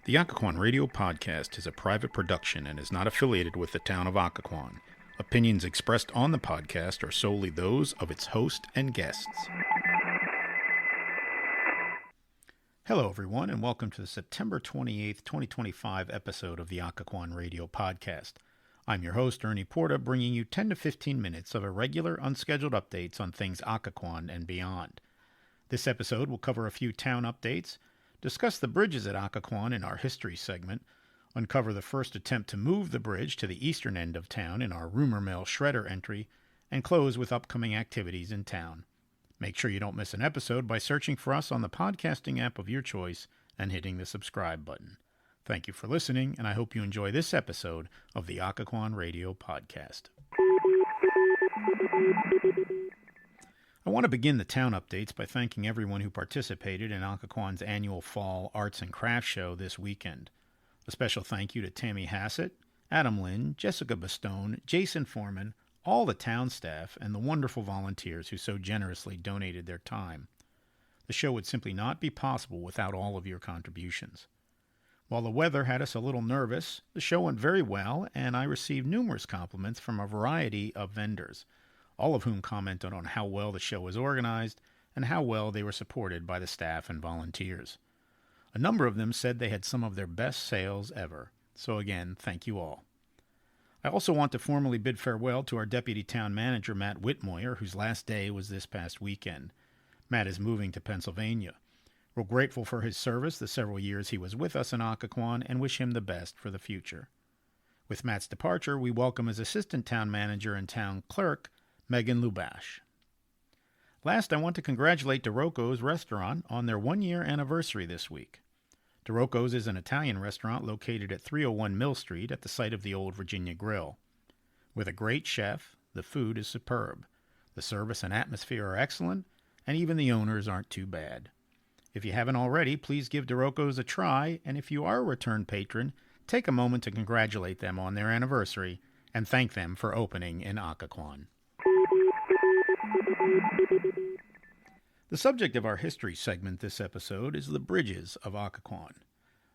The Occoquan Radio Podcast is a private production and is not affiliated with the town of Occoquan. Opinions expressed on the podcast are solely those of its host and guests. Hello, everyone, and welcome to the September 28th, 2025 episode of the Occoquan Radio Podcast. I'm your host, Ernie Porta, bringing you 10 to 15 minutes of irregular, unscheduled updates on things Occoquan and beyond. This episode will cover a few town updates, discuss the bridges at Occoquan in our history segment, uncover the first attempt to move the bridge to the eastern end of town in our rumor mill shredder entry, and close with upcoming activities in town. Make sure you don't miss an episode by searching for us on the podcasting app of your choice and hitting the subscribe button. Thank you for listening, and I hope you enjoy this episode of the Occoquan Radio Podcast. I want to begin the town updates by thanking everyone who participated in Occoquan's annual Fall Arts and Crafts Show this weekend. A special thank you to Tammy Hassett, Adam Lynn, Jessica Bastone, Jason Foreman, all the town staff, and the wonderful volunteers who so generously donated their time. The show would simply not be possible without all of your contributions. While the weather had us a little nervous, the show went very well, and I received numerous compliments from a variety of vendors, all of whom commented on how well the show was organized and how well they were supported by the staff and volunteers. A number of them said they had some of their best sales ever. So again, thank you all. I also want to formally bid farewell to our Deputy Town Manager, Matt Whitmoyer, whose last day was this past weekend. Matt is moving to Pennsylvania. We're grateful for his service the several years he was with us in Occoquan and wish him the best for the future. With Matt's departure, we welcome as Assistant Town Manager and Town Clerk, Megan Lubash. Last, I want to congratulate DeRocco's Restaurant on their one-year anniversary this week. DeRocco's is an Italian restaurant located at 301 Mill Street at the site of the old Virginia Grill. With a great chef, the food is superb. The service and atmosphere are excellent, and even the owners aren't too bad. If you haven't already, please give DeRocco's a try, and if you are a return patron, take a moment to congratulate them on their anniversary and thank them for opening in Occoquan. The subject of our history segment this episode is the bridges of Occoquan.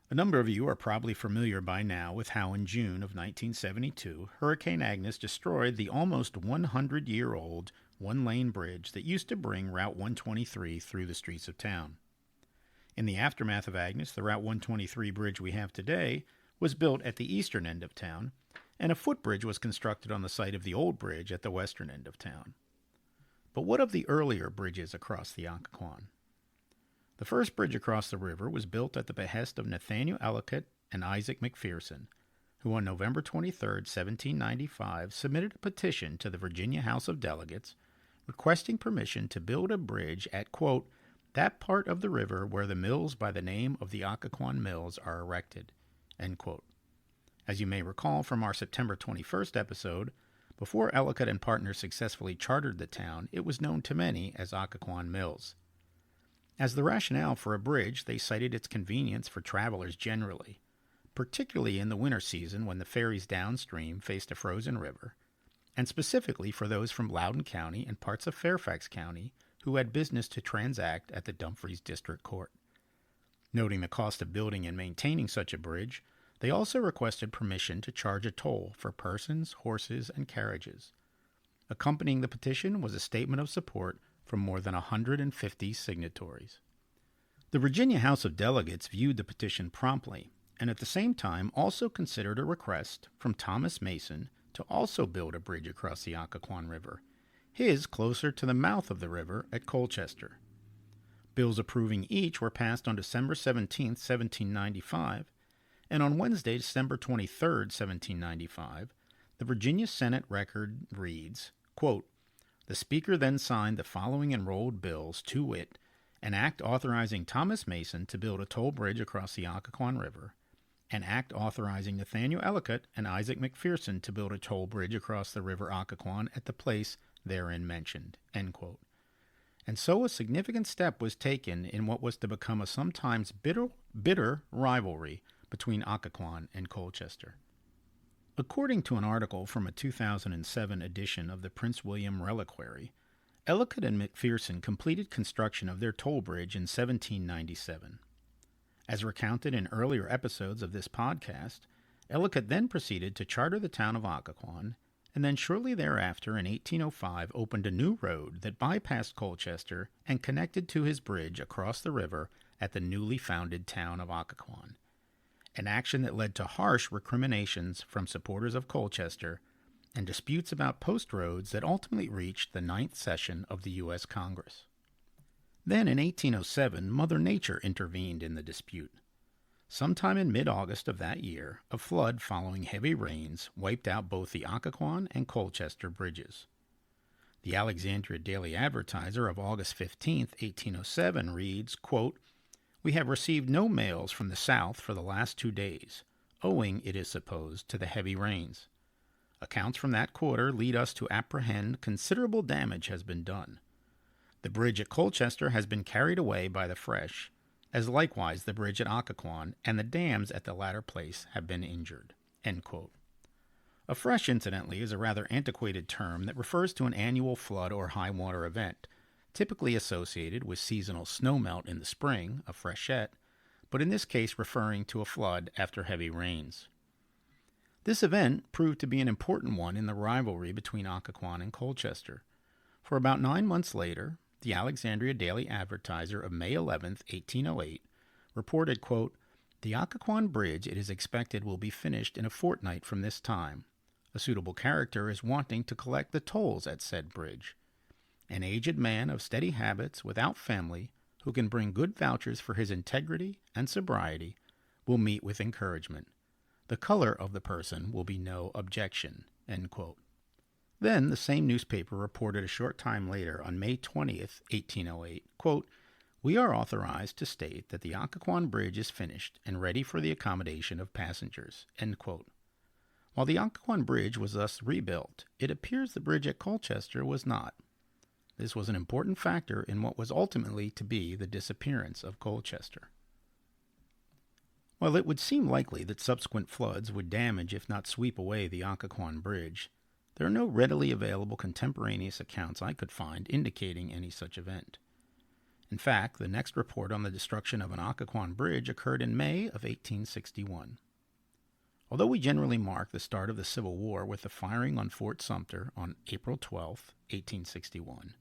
A number of you are probably familiar by now with how in June of 1972, Hurricane Agnes destroyed the almost 100-year-old one-lane bridge that used to bring Route 123 through the streets of town. In the aftermath of Agnes, the Route 123 bridge we have today was built at the eastern end of town, and a footbridge was constructed on the site of the old bridge at the western end of town. But what of the earlier bridges across the Occoquan? The first bridge across the river was built at the behest of Nathaniel Ellicott and Isaac McPherson, who on November 23, 1795, submitted a petition to the Virginia House of Delegates requesting permission to build a bridge at, quote, that part of the river where the mills by the name of the Occoquan Mills are erected, end quote. As you may recall from our September 21st episode, before Ellicott and partners successfully chartered the town, it was known to many as Occoquan Mills. As the rationale for a bridge, they cited its convenience for travelers generally, particularly in the winter season when the ferries downstream faced a frozen river, and specifically for those from Loudoun County and parts of Fairfax County who had business to transact at the Dumfries District Court. Noting the cost of building and maintaining such a bridge, they also requested permission to charge a toll for persons, horses, and carriages. Accompanying the petition was a statement of support from more than 150 signatories. The Virginia House of Delegates viewed the petition promptly, and at the same time also considered a request from Thomas Mason to also build a bridge across the Occoquan River, his closer to the mouth of the river at Colchester. Bills approving each were passed on December 17, 1795, and on Wednesday, December 23, 1795, the Virginia Senate record reads, quote, the Speaker then signed the following enrolled bills, to wit, an act authorizing Thomas Mason to build a toll bridge across the Occoquan River, an act authorizing Nathaniel Ellicott and Isaac McPherson to build a toll bridge across the river Occoquan at the place therein mentioned, end quote. And so a significant step was taken in what was to become a sometimes bitter rivalry between Occoquan and Colchester. According to an article from a 2007 edition of the Prince William Reliquary, Ellicott and McPherson completed construction of their toll bridge in 1797. As recounted in earlier episodes of this podcast, Ellicott then proceeded to charter the town of Occoquan, and then shortly thereafter in 1805 opened a new road that bypassed Colchester and connected to his bridge across the river at the newly founded town of Occoquan, an action that led to harsh recriminations from supporters of Colchester and disputes about post roads that ultimately reached the Ninth Session of the U.S. Congress. Then in 1807, Mother Nature intervened in the dispute. Sometime in mid-August of that year, a flood following heavy rains wiped out both the Occoquan and Colchester bridges. The Alexandria Daily Advertiser of August 15, 1807 reads, quote, "We have received no mails from the south for the last 2 days, owing, it is supposed, to the heavy rains. Accounts from that quarter lead us to apprehend considerable damage has been done. The bridge at Colchester has been carried away by the fresh, as likewise the bridge at Occoquan, and the dams at the latter place have been injured." End quote. A fresh, incidentally, is a rather antiquated term that refers to an annual flood or high water event, typically associated with seasonal snowmelt in the spring, a freshet, but in this case referring to a flood after heavy rains. This event proved to be an important one in the rivalry between Occoquan and Colchester, for about 9 months later, the Alexandria Daily Advertiser of May 11, 1808, reported, quote, "The Occoquan Bridge, it is expected, will be finished in a fortnight from this time. A suitable character is wanting to collect the tolls at said bridge. An aged man of steady habits, without family, who can bring good vouchers for his integrity and sobriety, will meet with encouragement. The color of the person will be no objection." End quote. Then the same newspaper reported a short time later, on May 20th, 1808, quote, "We are authorized to state that the Occoquan Bridge is finished and ready for the accommodation of passengers." End quote. While the Occoquan Bridge was thus rebuilt, it appears the bridge at Colchester was not. This was an important factor in what was ultimately to be the disappearance of Colchester. While it would seem likely that subsequent floods would damage if not sweep away the Occoquan Bridge, there are no readily available contemporaneous accounts I could find indicating any such event. In fact, the next report on the destruction of an Occoquan bridge occurred in May of 1861. Although we generally mark the start of the Civil War with the firing on Fort Sumter on April 12, 1861,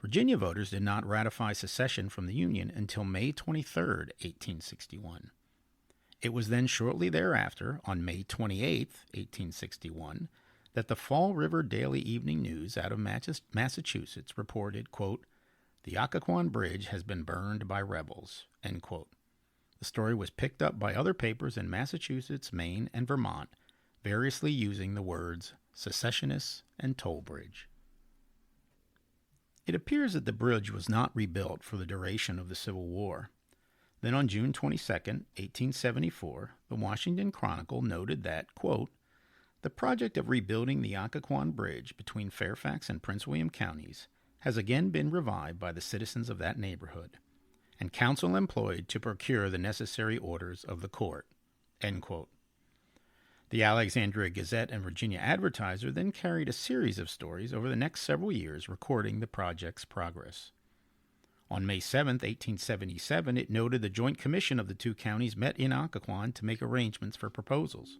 Virginia voters did not ratify secession from the Union until May 23, 1861. It was then shortly thereafter, on May 28, 1861, that the Fall River Daily Evening News out of Massachusetts reported, quote, "The Occoquan Bridge has been burned by rebels." End quote. The story was picked up by other papers in Massachusetts, Maine, and Vermont, variously using the words secessionists and toll bridge. It appears that the bridge was not rebuilt for the duration of the Civil War. Then on June 22, 1874, the Washington Chronicle noted that, quote, "The project of rebuilding the Occoquan Bridge between Fairfax and Prince William counties has again been revived by the citizens of that neighborhood, and counsel employed to procure the necessary orders of the court." End quote. The Alexandria Gazette and Virginia Advertiser then carried a series of stories over the next several years recording the project's progress. On May 7, 1877, it noted the joint commission of the two counties met in Occoquan to make arrangements for proposals.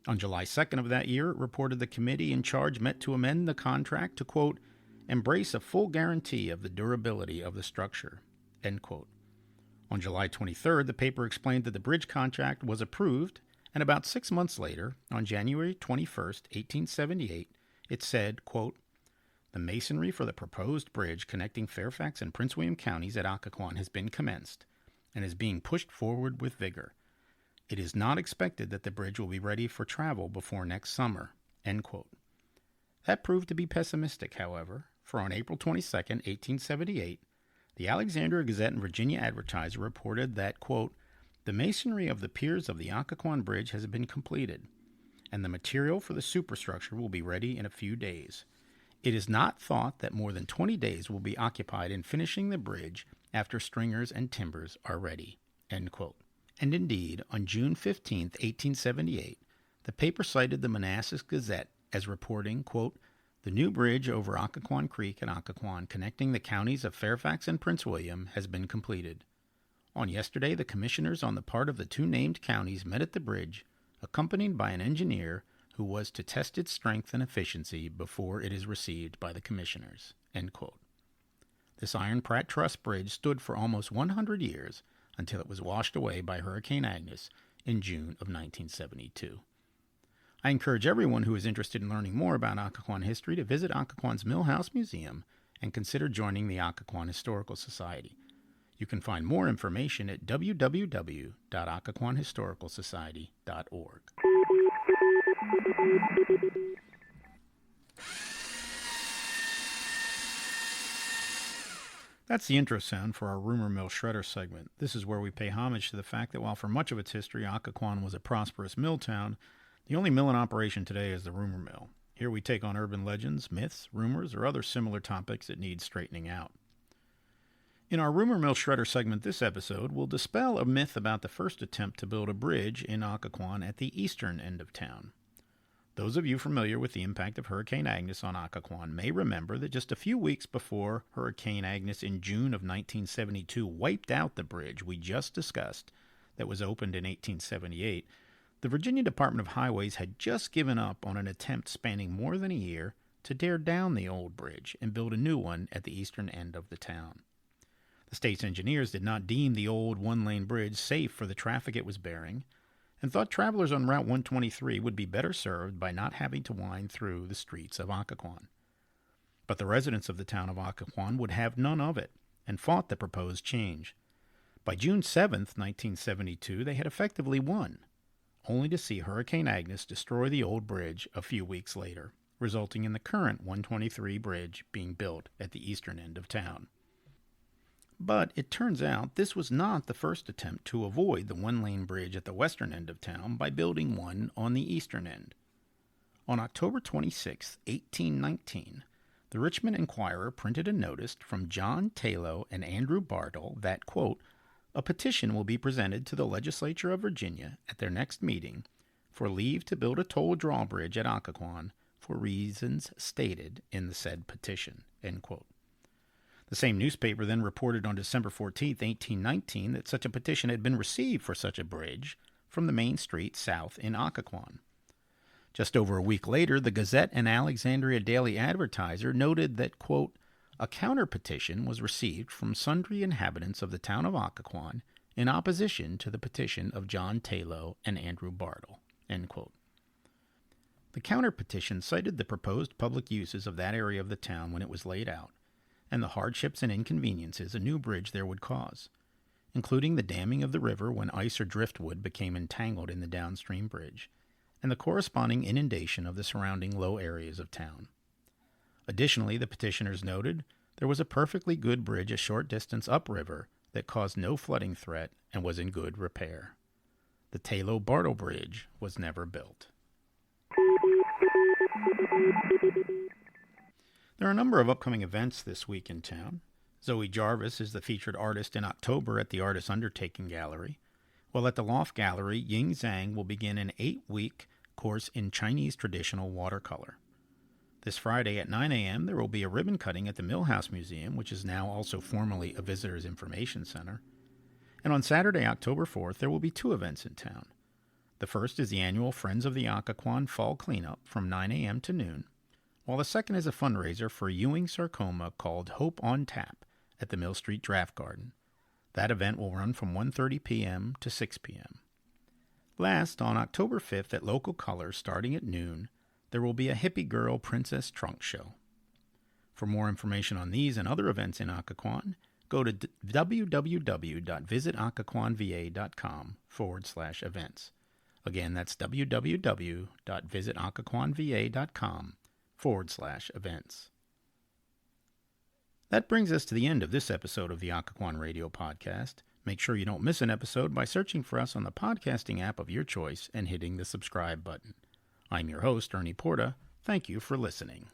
On July 2nd of that year, it reported the committee in charge met to amend the contract to, quote, "embrace a full guarantee of the durability of the structure." End quote. On July 23rd, the paper explained that the bridge contract was approved, and about 6 months later, on January 21st, 1878, it said, quote, "The masonry for the proposed bridge connecting Fairfax and Prince William counties at Occoquan has been commenced, and is being pushed forward with vigor. It is not expected that the bridge will be ready for travel before next summer." End quote. That proved to be pessimistic, however, for on April 22, 1878, the Alexandria Gazette and Virginia Advertiser reported that, quote, "The masonry of the piers of the Occoquan Bridge has been completed, and the material for the superstructure will be ready in a few days. It is not thought that more than 20 days will be occupied in finishing the bridge after stringers and timbers are ready." End quote. And indeed, on June 15, 1878, the paper cited the Manassas Gazette as reporting, quote, "The new bridge over Occoquan Creek at Occoquan connecting the counties of Fairfax and Prince William has been completed. On yesterday, the commissioners on the part of the two named counties met at the bridge, accompanied by an engineer who was to test its strength and efficiency before it is received by the commissioners." End quote. This Iron Pratt Truss Bridge stood for almost 100 years until it was washed away by Hurricane Agnes in June of 1972. I encourage everyone who is interested in learning more about Occoquan history to visit Occoquan's Millhouse Museum and consider joining the Occoquan Historical Society. You can find more information at www.occoquanhistoricalsociety.org. That's the intro sound for our Rumor Mill Shredder segment. This is where we pay homage to the fact that while for much of its history Occoquan was a prosperous mill town, the only mill in operation today is the rumor mill. Here we take on urban legends, myths, rumors, or other similar topics that need straightening out. In our Rumor Mill Shredder segment this episode, we'll dispel a myth about the first attempt to build a bridge in Occoquan at the eastern end of town. Those of you familiar with the impact of Hurricane Agnes on Occoquan may remember that just a few weeks before Hurricane Agnes in June of 1972 wiped out the bridge we just discussed that was opened in 1878, the Virginia Department of Highways had just given up on an attempt spanning more than a year to tear down the old bridge and build a new one at the eastern end of the town. The state's engineers did not deem the old one-lane bridge safe for the traffic it was bearing, and thought travelers on Route 123 would be better served by not having to wind through the streets of Occoquan. But the residents of the town of Occoquan would have none of it, and fought the proposed change. By June 7, 1972, they had effectively won, only to see Hurricane Agnes destroy the old bridge a few weeks later, resulting in the current 123 bridge being built at the eastern end of town. But it turns out this was not the first attempt to avoid the one-lane bridge at the western end of town by building one on the eastern end. On October 26, 1819, the Richmond Enquirer printed a notice from John Taylor and Andrew Bartle that, quote, "A petition will be presented to the legislature of Virginia at their next meeting for leave to build a toll drawbridge at Occoquan for reasons stated in the said petition." End quote. The same newspaper then reported on December 14, 1819, that such a petition had been received for such a bridge from the main street south in Occoquan. Just over a week later, the Gazette and Alexandria Daily Advertiser noted that, quote, "A counter-petition was received from sundry inhabitants of the town of Occoquan in opposition to the petition of John Taylor and Andrew Bartle." End quote. The counter-petition cited the proposed public uses of that area of the town when it was laid out, and the hardships and inconveniences a new bridge there would cause, including the damming of the river when ice or driftwood became entangled in the downstream bridge, and the corresponding inundation of the surrounding low areas of town. Additionally, the petitioners noted there was a perfectly good bridge a short distance upriver that caused no flooding threat and was in good repair. The Taylor-Bartle Bridge was never built. There are a number of upcoming events this week in town. Zoe Jarvis is the featured artist in October at the Artist Undertaking Gallery, while at the Loft Gallery, Ying Zhang will begin an 8-week course in Chinese traditional watercolor. This Friday at 9 a.m., there will be a ribbon cutting at the Millhouse Museum, which is now also formally a Visitors Information Center. And on Saturday, October 4th, there will be 2 events in town. The first is the annual Friends of the Occoquan Fall Cleanup from 9 a.m. to noon, while the second is a fundraiser for Ewing sarcoma called Hope on Tap at the Mill Street Draft Garden. That event will run from 1:30 p.m. to 6 p.m. Last, on October 5th at Local Colors starting at noon, there will be a Hippie Girl Princess Trunk Show. For more information on these and other events in Occoquan, go to www.visitoccoquanva.com/events. Again, that's www.visitoccoquanva.com/events. That brings us to the end of this episode of the Occoquan Radio Podcast. Make sure you don't miss an episode by searching for us on the podcasting app of your choice and hitting the subscribe button. I'm your host, Ernie Porta. Thank you for listening.